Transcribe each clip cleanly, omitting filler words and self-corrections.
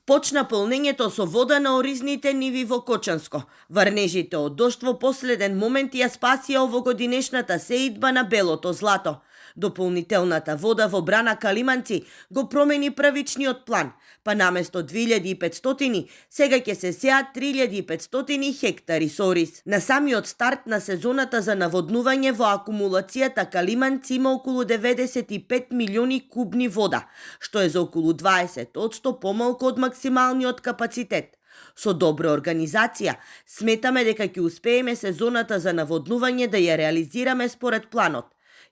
Почна полнењето со вода на оризните ниви во Кочанско. Врнежите од дожд во последен момент ја спасија овогодинешната сеидба на белото злато. Дополнителната вода во брана Калиманци го промени првичниот план, па наместо 2500 сега ќе се сеат 3500 хектари со ориз. На самиот старт на сезоната за наводнување во акумулацијата Калиманци има околу 95 милиони кубни вода, што е за околу 20% помалку од максималниот капацитет. Со добра организација, сметаме дека ќе успееме сезоната за наводнување да ја реализираме според планот,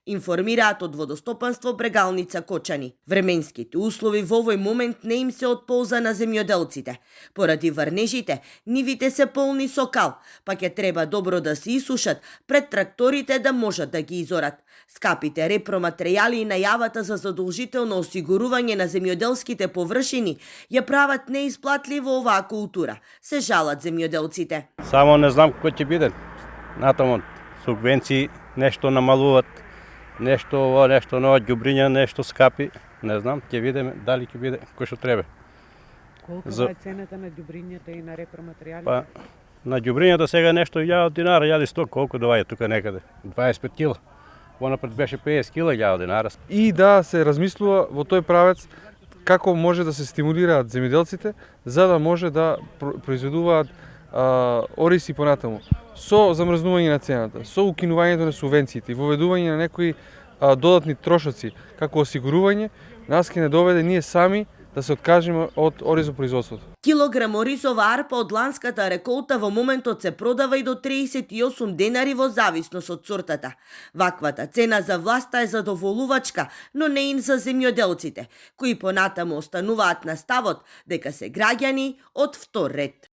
информираат од Водостопанство Брегалница Кочани. Временските услови во овој момент не им се од полза на земјоделците. Поради врнежите, нивите се полни со кал, па ќе треба добро да се исушат пред тракторите да можат да ги изорат. Скапите репроматеријали и најавата за задолжително осигурување на земјоделските површини ја прават неисплатливо оваа култура, се жалат земјоделците. Само не знам кој ќе биде. Натаму субвенции нешто намалуваат, нешто нова ѓубриња, нешто скапи. Не знам, ќе видиме дали ќе биде кој што треба. Колку е цената на ѓубрињата и на репроматеријалите? Па на ѓубрињата сега нешто 1000 динара, 1100, колку доаѓа тука некаде? 25 кила. Понапред беше 50 кила 1000 динара. И да се размислува во тој правец како може да се стимулираат земјоделците за да може да произведуваат ориз и понатаму. Со замрзнување на цената, со укинувањето на субвенциите и воведување на некои додатни трошоци, како осигурување, нас ќе не доведе ние сами да се откажеме од оризопроизводството. Килограм оризова арпа од ланската реколта во моментот се продава и до 38 денари во зависност од сортата. Ваквата цена за власта е задоволувачка, но не и за земјоделците, кои понатаму остануваат на ставот дека се граѓани од втор ред.